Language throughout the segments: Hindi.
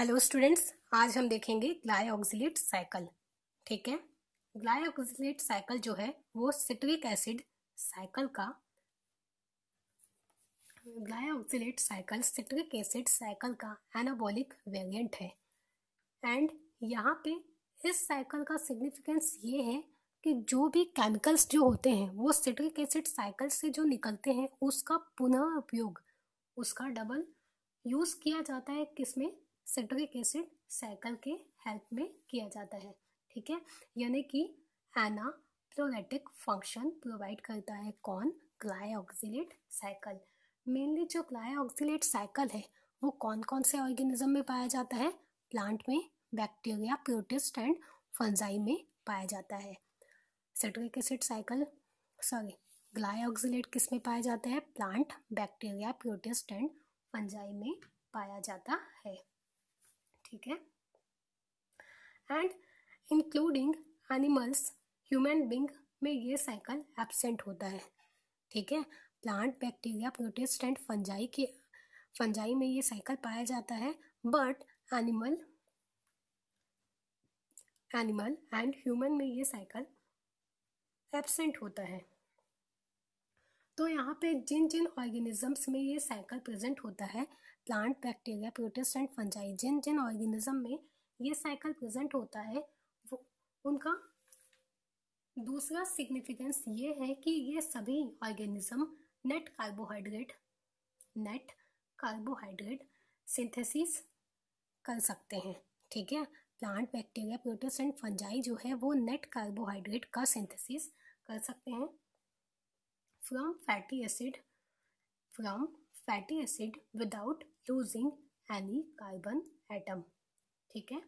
हेलो स्टूडेंट्स, आज हम देखेंगे ग्लाइऑक्सिलेट साइकिल। ठीक है। ग्लाइऑक्सिलेट साइकिल जो है वो सिट्रिक एसिड साइकिल का एनाबॉलिक वेरिएंट है। एंड यहाँ पे इस साइकिल का सिग्निफिकेंस ये है कि जो भी केमिकल्स जो होते हैं वो सिट्रिक एसिड साइकिल से जो निकलते हैं उसका पुनः उपयोग, उसका डबल यूज किया जाता है। किसमें? सिट्रिक एसिड साइकिल के हेल्प में किया जाता है। ठीक है, यानी कि एनाप्रोलेटिक फंक्शन प्रोवाइड करता है कौन? Glyoxylate cycle. मेनली जो ग्लाइऑक्सिलेट साइकिल है वो कौन कौन से ऑर्गेनिज्म में पाया जाता है? प्लांट में, बैक्टीरिया, प्रोटिस्ट एंड फंजाई में पाया जाता है। सिट्रिक एसिड साइकिल ग्लाइऑक्सिलेट किस में पाया जाता है? Plant, bacteria, protist and fungi में पाया जाता है। ठीक है। And including animals, human being में ये साइकिल एब्सेंट होता है। ठीक है। Plant, bacteria, protist and fungi में ये साइकिल पाया जाता है, बट एनिमल एंड ह्यूमन में ये साइकिल एब्सेंट होता है। तो यहाँ पे जिन जिन ऑर्गेनिजम्स में ये साइकिल प्रेजेंट होता है, plant, bacteria, protist and fungi, जिन जिन ऑर्गेनिज्म में ये साइकिल प्रेजेंट होता है वो उनका दूसरा सिग्निफिकेंस ये है कि ये सभी ऑर्गेनिज्म नेट कार्बोहाइड्रेट सिंथेसिस कर सकते हैं। ठीक है। Plant, bacteria, protist and fungi जो है वो नेट कार्बोहाइड्रेट का सिंथेसिस कर सकते हैं from fatty acid without losing any carbon atom. ठीक है।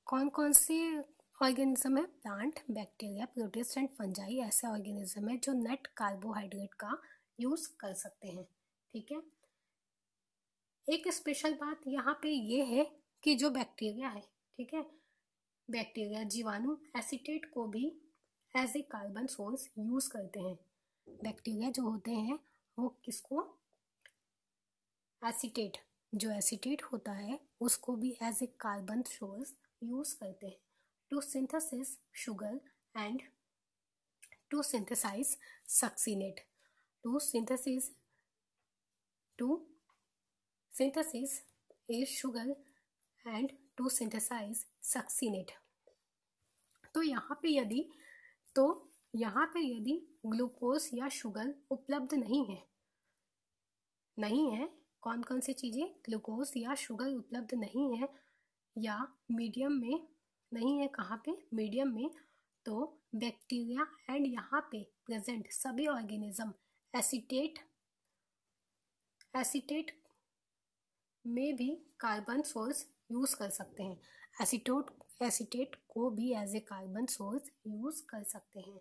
कौन कौन से ऑर्गेनिज्म है? Plant, bacteria, protist and fungi ऐसे ऑर्गेनिज्म है जो नेट कार्बोहाइड्रेट का यूज कर सकते हैं। ठीक है। एक स्पेशल बात यहाँ पे ये है कि जो बैक्टीरिया है, ठीक है, बैक्टीरिया जीवाणु एसीटेट को भी as a carbon source use करते हैं। बैक्टीरिया जो होते हैं वो किसको? एसीटेट, जो एसीटेट होता है उसको भी as a carbon source use करते हैं to synthesis sugar and to synthesize succinate. To synthesis is sugar and to synthesize succinate। तो यहाँ पे यदि ग्लूकोज या शुगर उपलब्ध नहीं है, कौन कौन सी चीजें? ग्लूकोज या शुगर उपलब्ध नहीं है या मीडियम में नहीं है, कहाँ पे? मीडियम में। तो बैक्टीरिया एंड यहाँ पे प्रेजेंट सभी ऑर्गेनिज्म एसीटेट में भी कार्बन सोर्स यूज कर सकते हैं। एसीटेट को भी as a carbon source use कर सकते हैं।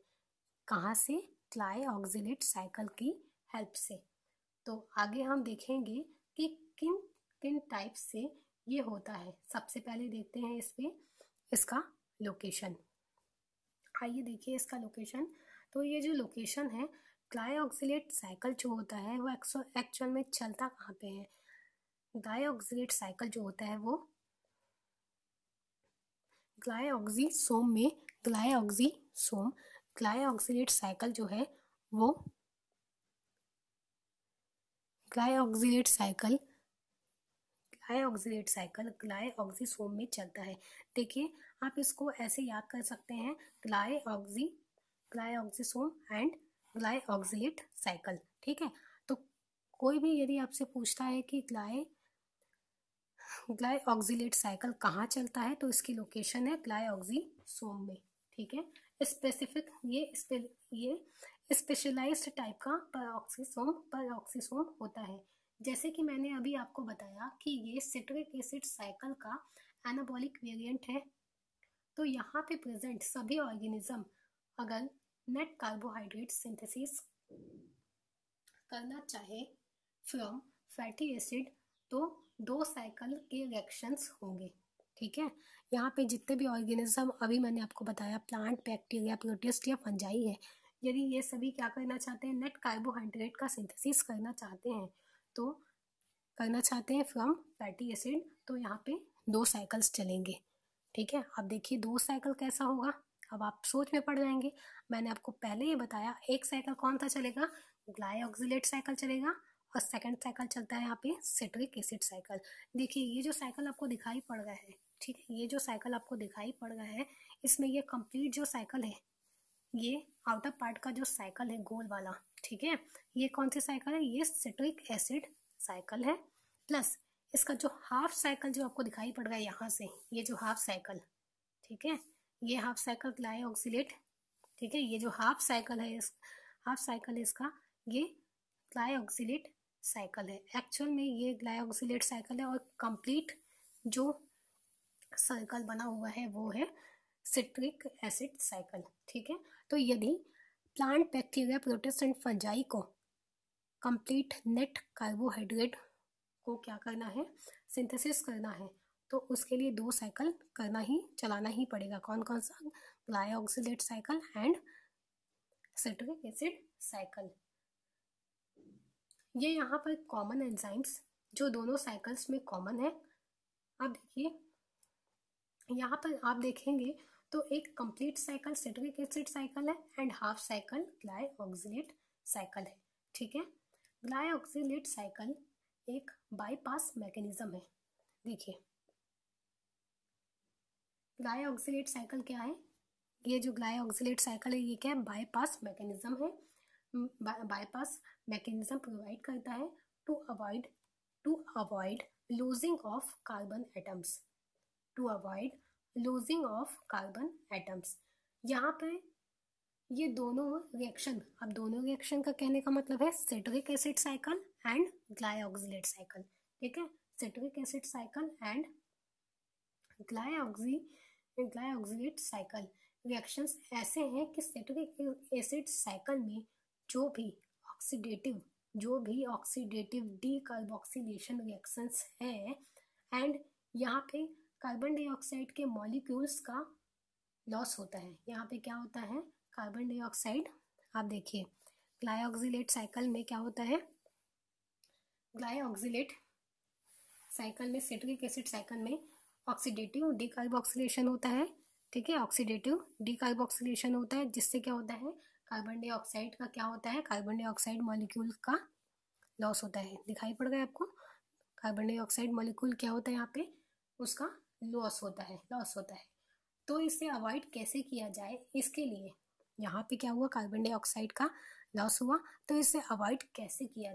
कहाँ से? ग्लाइऑक्सिलेट साइकिल की हेल्प से। तो आगे हम देखेंगे कि किन किन टाइप से ये होता है। सबसे पहले देखते हैं इसका लोकेशन। आइए देखिए इसका लोकेशन। तो ये जो लोकेशन है, ग्लाइऑक्सिलेट साइकिल जो होता है वो एक्चुअल में चलता कहाँ पे है? ग्लाइऑक्सिलेट साइकिल जो होता है वो ग्लाइऑक्सिलेट साइकिल जो है वो ग्लाइऑक्सिसोम में चलता है। देखिए, आप इसको ऐसे याद कर सकते हैं, ग्लाइऑक्सिसोम एंड ग्लाइऑक्सिलेट साइकिल। ठीक है। तो कोई भी यदि आपसे पूछता है कि ग्लाइऑक्सिलेट साइकिल कहाँ चलता है, तो इसकी लोकेशन है ग्लाइऑक्सिसोम में। ठीक है। स्पेसिफिक ये स्पेशलाइज्ड टाइप का परऑक्सीसोम होता है। जैसे कि मैंने अभी आपको बताया कि ये सिट्रिक एसिड साइकिल का एनाबॉलिक वेरिएंट है। तो यहाँ पे प्रेजेंट सभी ऑर्गेनिज्म अगर नेट कार्बोहाइड्रेट सिंथेसिस करना चाहे फ्रॉम फैटी एसिड, तो 2 साइकिल के रिएक्शंस होंगे। ठीक है। यहाँ पे जितने भी ऑर्गेनिज्म अभी मैंने आपको बताया, प्लांट, बैक्टीरिया, प्रोटिस्ट या फंजाई है, यदि ये सभी क्या करना चाहते हैं, नेट कार्बोहाइड्रेट का सिंथेसिस करना चाहते हैं, तो करना चाहते हैं फ्रॉम फैटी एसिड, तो यहाँ पे 2 साइकिल्स चलेंगे। ठीक है, अब देखिए 2 साइकिल कैसा होगा, अब आप सोच में पड़ जाएंगे। मैंने आपको पहले ही बताया, एक साइकिल कौन सा चलेगा, ग्लाइऑक्सिलेट साइकिल चलेगा, और सेकंड साइकिल चलता है यहाँ पे सिट्रिक एसिड साइकिल। देखिए ये जो साइकिल आपको दिखाई पड़ रहा है, ठीक है, ये जो साइकिल आपको दिखाई पड़ रहा है, इसमें ये कंप्लीट जो साइकिल है, ये आउटर पार्ट का जो साइकिल है गोल वाला, ठीक है, ये कौन सी साइकिल है, ये सिट्रिक एसिड साइकिल है। प्लस इसका जो हाफ साइकिल जो आपको दिखाई पड़ रहा है यहाँ से, ये जो हाफ साइकिल, ठीक है, ये हाफ साइकिल ग्लाइऑक्सिलेट, ठीक है, ये जो हाफ साइकिल है, इस हाफ साइकिल इसका, ये ग्लाइऑक्सिलेट साइकिल है। एक्चुअल में ये ग्लाइऑक्सिलेट साइकिल है, और कंप्लीट जो सर्कल बना हुआ है वो है सिट्रिक एसिड साइकिल। ठीक है, तो यदि plant bacteria protist and fungi को कंप्लीट नेट कार्बोहाइड्रेट को क्या करना है, सिंथेसिस करना है, तो उसके लिए 2 साइकिल करना ही, चलाना ही पड़ेगा। कौन कौन सा, glyoxylate cycle and citric acid cycle. ये यहाँ पर कॉमन एंजाइम्स जो दोनों साइकिल्स में कॉमन है। अब देखिए यहाँ पर आप देखेंगे तो एक complete cycle citric acid cycle है and half cycle glyoxylate cycle है। ठीक है, ग्लाइऑक्सिलेट साइकिल एक बाईपास मैकेनिज्म है। देखिए ग्लाइऑक्सिलेट साइकिल क्या है, ये जो ग्लाइऑक्सिलेट साइकिल है ये क्या है, बाईपास मैकेनिज्म है। बाईपास मैकेनिज्म प्रोवाइड करता है to avoid losing of carbon atoms, to avoid losing of carbon atoms. यहाँ पे ये दोनों रिएक्शन, अब दोनों रिएक्शन का कहने का मतलब है citric acid cycle and glyoxylate cycle. ठीक है, citric acid cycle and glyoxylate cycle reactions ऐसे हैं कि सिट्रिक एसिड साइकिल में जो भी ऑक्सीडेटिव डीकार्बोक्सिलेशन रिएक्शंस है, एंड यहाँ पे कार्बन डाइऑक्साइड के मॉलिक्यूल्स का लॉस होता है। यहाँ पे क्या होता है, कार्बन डाइऑक्साइड, आप देखिए ग्लाइऑक्सिलेट साइकिल में क्या होता है, ग्लाइऑक्सिलेट साइकिल में, सिट्रिक एसिड साइकिल में ऑक्सीडेटिव डीकार्बोक्सिलेशन होता है। ठीक है, ऑक्सीडेटिव डीकार्बोक्सिलेशन होता है, जिससे क्या होता है, कार्बन डाइऑक्साइड का क्या होता है, कार्बन डाइऑक्साइड मॉलिक्यूल का लॉस होता है। दिखाई पड़ गया आपको, कार्बन डाइऑक्साइड मॉलिक्यूल क्या होता है यहाँ पे, उसका लॉस होता है। तो इसे अवॉइड कैसे किया जाए, इसके लिए यहाँ पे क्या हुआ, कार्बन डाइऑक्साइड का लॉस हुआ, तो इसे अवॉइड कैसे किया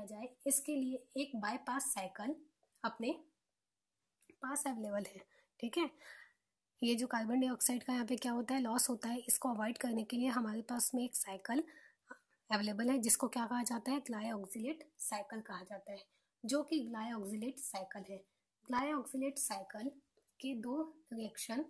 जाए, इसके लिए एक बाईपास साइकिल अपने पास अवेलेबल है। ठीक है, ये जो कार्बन डाइऑक्साइड का यहाँ पे क्या होता है, लॉस होता है, इसको अवॉइड करने के लिए हमारे पास में एक साइकिल अवेलेबल है, जिसको क्या कहा जाता है, ग्लाइऑक्सिलेट साइकिल कहा जाता है, जो कि ग्लाइऑक्सिलेट साइकिल है। ग्लाइऑक्सिलेट साइकिल के दो रिएक्शन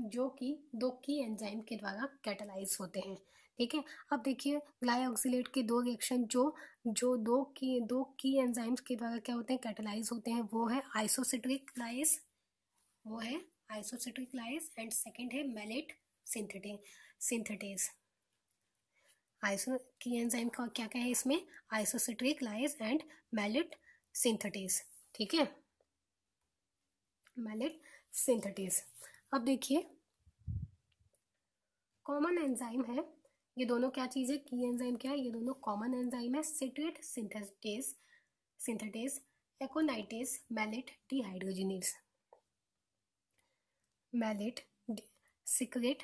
जो कि 2 की एंजाइम के द्वारा कैटालाइज होते हैं। ठीक है, अब देखिए ग्लाइऑक्सिलेट के 2 रिएक्शन जो 2 की एंजाइम्स के द्वारा क्या होते हैं, कैटालाइज होते हैं, वो है आइसोसिट्रिक लाइस एंड सेकंड है मैलेट सिंथेटेज। आइसो की एंजाइम का क्या क्या है इसमें, isocitric lyase and malate synthetase. ठीक है, मैलेट सिंथेटेज। अब देखिए कॉमन एंजाइम है, ये दोनों क्या चीज है, की एंजाइम क्या है, ये दोनों कॉमन एंजाइम है, citrate synthetase aconitase malate dehydrogenase, malate citrate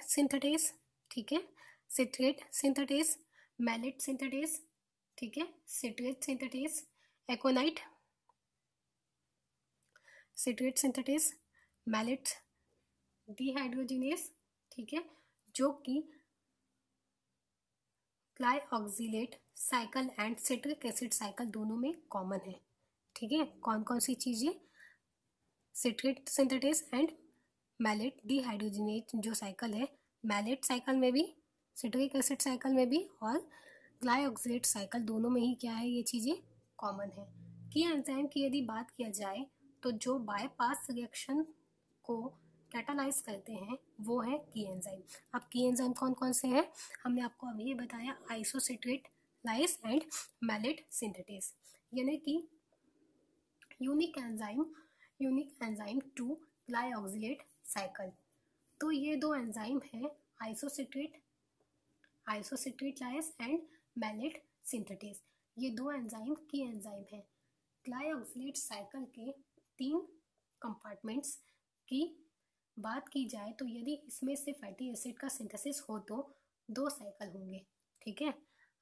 synthetase. ठीक है, सिट्रेट सिंथेटेज, मैलेट सिंथेटेज, ठीक है, citrate synthetase aconite, citrate synthetase malate dehydrogenase. ठीक है, जो कि glyoxylate cycle and citric acid cycle दोनों में कॉमन है। ठीक है, कौन कौन सी चीजें, citrate synthetase and malate dehydrogenase जो साइकिल है, मैलेट साइकिल में भी, सिट्रिक एसिड साइकिल में भी, और ग्लाइऑक्सिलेट साइकिल दोनों में ही क्या है, ये चीजें कॉमन है। की एंजाइम की यदि बात किया जाए तो जो बाईपास रिएक्शन को कैटालाइज करते हैं वो है की एंजाइम। अब की एंजाइम कौन कौन से हैं, हमने आपको अभी ये बताया, isocitrate lyase and malate synthetase, यानी कि unique enzyme to glyoxylate cycle. तो ये दो एंजाइम हैं, isocitrate lyase and malate synthetase. ये दो एंजाइम की एंजाइम है। ग्लाइऑक्सिलेट साइकिल के 3 कंपार्टमेंट्स की बात की जाए तो यदि इसमें से फैटी एसिड का सिंथेसिस हो तो 2 साइकिल होंगे। ठीक है,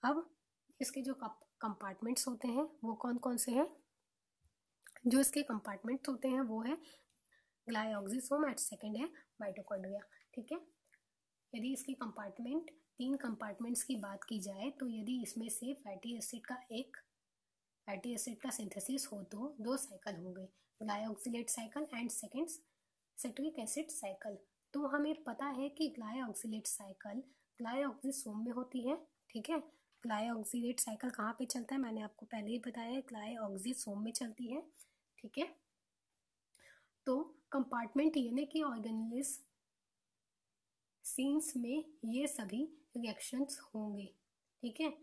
अब इसके जो कंपार्टमेंट्स होते हैं वो कौन कौन से हैं, जो इसके कंपार्टमेंट्स होते हैं वो है ग्लाइऑक्सिसोम एंड सेकंड है माइटोकॉन्ड्रिया। ठीक है, यदि इसकी 3 कंपार्टमेंट्स की बात की जाए तो यदि इसमें से फैटी एसिड का सिंथेसिस हो तो 2 साइकिल होंगे, glyoxylate cycle and second citric acid cycle. तो हमें पता है कि ग्लाइऑक्सिलेट साइकिल ग्लाइऑक्सिसोम में होती है। ठीक है, ग्लाइऑक्सिलेट साइकिल कहाँ पे चलता है, मैंने आपको पहले ही बताया, ग्लाइऑक्सिसोम में चलती है। ठीक है, तो कंपार्टमेंट यानी कि ऑर्गेनेल्स सीन्स में ये सभी रिएक्शंस होंगे। ठीक है,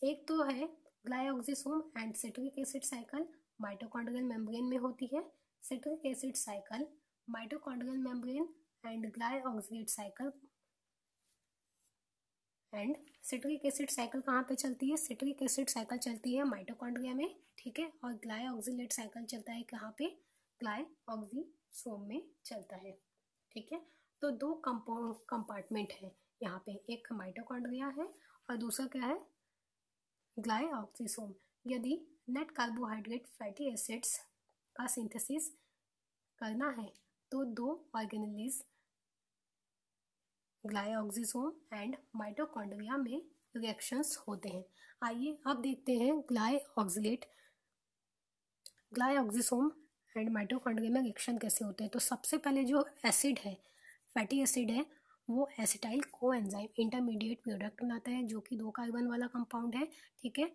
एक तो है glyoxysome and citric acid cycle mitochondrial membrane में होती है। Citric acid cycle mitochondrial membrane and glyoxylate cycle and citric acid cycle कहाँ पे चलती है, सिट्रिक एसिड साइकिल चलती है माइटोकॉन्ड्रिया में। ठीक है, और ग्लाइऑक्सिलेट साइकिल चलता है कहाँ पे, ग्लाइऑक्सिसोम में चलता है। ठीक है, तो 2 कंपार्टमेंट है यहाँ पे, एक माइटोकॉन्ड्रिया है और दूसरा क्या है, ग्लाइऑक्सिसोम। यदि नेट कार्बोहाइड्रेट फैटी एसिड्स का सिंथेसिस करना है तो 2 ऑर्गेनेल्स ग्लाइऑक्सिसोम एंड माइटोकॉन्ड्रिया में रिएक्शंस होते हैं। आइए अब देखते हैं ग्लाइऑक्सिसोम एंड माइटोकॉन्ड्रिया में रिएक्शन कैसे होते हैं। तो सबसे पहले जो एसिड है, फैटी एसिड है, वो एसिटाइल कोएंजाइम इंटरमीडिएट प्रोडक्ट बनाता है जो कि 2 कार्बन वाला कंपाउंड है। ठीक है,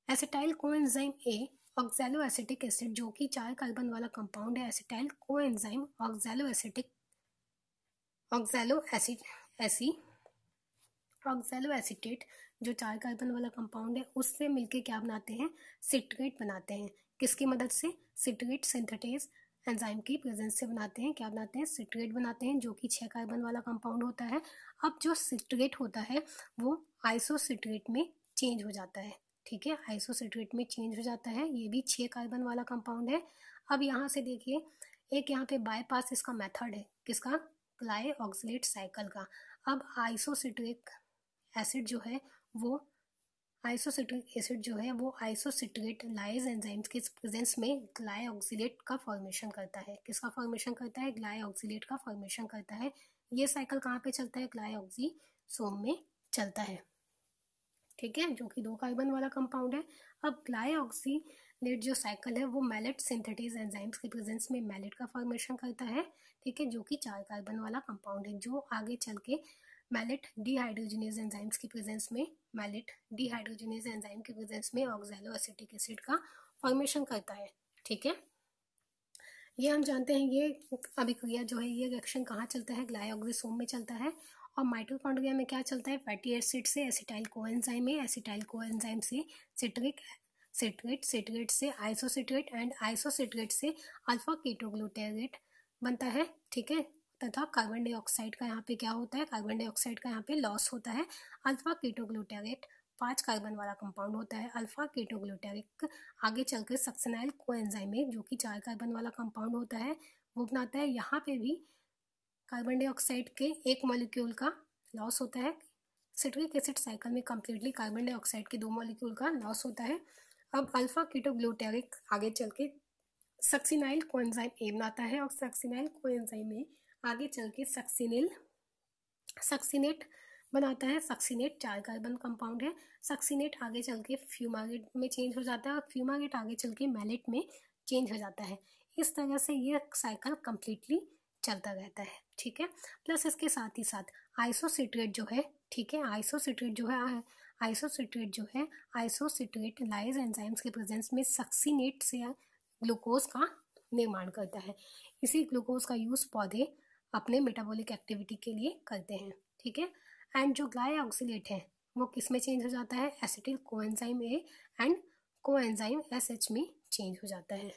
acetyl coenzyme A oxalo acetic acid जो कि 4 कार्बन वाला कंपाउंड है, एसिटाइल कोएंजाइम ऑक्सैलो एसिटेट जो 4 कार्बन वाला कंपाउंड है उससे मिलके क्या बनाते हैं, सिट्रेट बनाते हैं। किसकी मदद से, सिट्रेट सिंथेटेज एंजाइम की प्रेजेंस से बनाते हैं। क्या बनाते हैं, सिट्रेट बनाते हैं जो कि 6 कार्बन वाला कंपाउंड होता है। अब जो सिट्रेट होता है वो आइसोसिट्रेट में चेंज हो जाता है। ठीक है, आइसोसिट्रेट में चेंज हो जाता है, ये भी 6 कार्बन वाला कंपाउंड है। अब यहाँ से देखिए, एक यहाँ पे बाईपास इसका मेथड है, किसका, ग्लाइऑक्सिलेट साइकिल का। अब आइसोसिट्रिक एसिड जो है वो आइसोसिट्रेट लाइज एंजाइम्स के प्रेजेंस में ग्लाइऑक्सिलेट का फॉर्मेशन करता है। किसका फॉर्मेशन करता है, ग्लाइऑक्सिलेट का फॉर्मेशन करता है। ये साइकिल कहाँ पे चलता है, ग्लाइऑक्सिसोम में चलता है। ठीक है, जो कि 2 कार्बन वाला कंपाउंड है। अब ग्लाइऑक्सिलेट जो साइकिल है वो मैलेट सिंथेटेज एंजाइम्स के प्रेजेंस में मैलेट का फॉर्मेशन करता है। ठीक है, जो कि 4 कार्बन वाला कंपाउंड है, जो आगे चल के मैलेट डिहाइड्रोजिनेज एंजाइम्स की प्रेजेंस में ऑक्सैलो एसिटिक एसिड का फॉर्मेशन करता है। ठीक है, ये हम जानते हैं, ये अभिक्रिया जो है, ये रिएक्शन कहाँ चलता है, ग्लाइऑक्सिसोम में चलता है। और माइटोकॉन्ड्रिया में क्या चलता है, फैटी एसिड से एसिटाइल कोएंजाइम है, एसिटाइल कोएंजाइम से सिट्रेट से आइसोसिट्रेट एंड आइसोसिट्रेट से अल्फा कीटोग्लूटारेट बनता है। ठीक है, तथा कार्बन डाइऑक्साइड का यहाँ पे क्या होता है, कार्बन डाइऑक्साइड का यहाँ पे लॉस होता है। अल्फा कीटोग्लूटारेट 5 कार्बन वाला कंपाउंड होता है। अल्फा कीटोग्लूटारिक आगे चलकर सक्सेनाइल कोएंजाइम में जो कि 4 कार्बन वाला कंपाउंड होता है वो बनाता है। यहाँ पे भी कार्बन डाइऑक्साइड के एक मॉलिक्यूल का लॉस होता है। सिट्रिक एसिड साइकिल में कंप्लीटली कार्बन डाइऑक्साइड के 2 मॉलिक्यूल का लॉस होता है। अब अल्फा कीटोग्लूटारिक आगे चल के सक्सिनाइल कोएंजाइम ए बनाता है और सक्सिनाइल कोएंजाइम में आगे चल के सक्सिनेट बनाता है। सक्सिनेट 4 कार्बन कंपाउंड है। सक्सिनेट आगे चल के फ्यूमागेट में चेंज हो जाता है और फ्यूमागेट आगे चल के मैलेट में चेंज हो जाता है। इस तरह से ये साइकिल कंप्लीटली चलता रहता है। ठीक है, प्लस इसके साथ ही साथ आइसोसिट्रेट जो है, ठीक है, आइसोसिट्रेट लाइज एंजाइम्स के प्रेजेंस में सक्सिनेट से ग्लूकोज का निर्माण करता है। इसी ग्लूकोज का यूज़ पौधे अपने मेटाबॉलिक एक्टिविटी के लिए करते हैं, ठीक है। एंड जो ग्लाइऑक्सिलेट है वो किस में चेंज हो जाता है, acetyl coenzyme A and coenzyme SH में चेंज हो जाता है।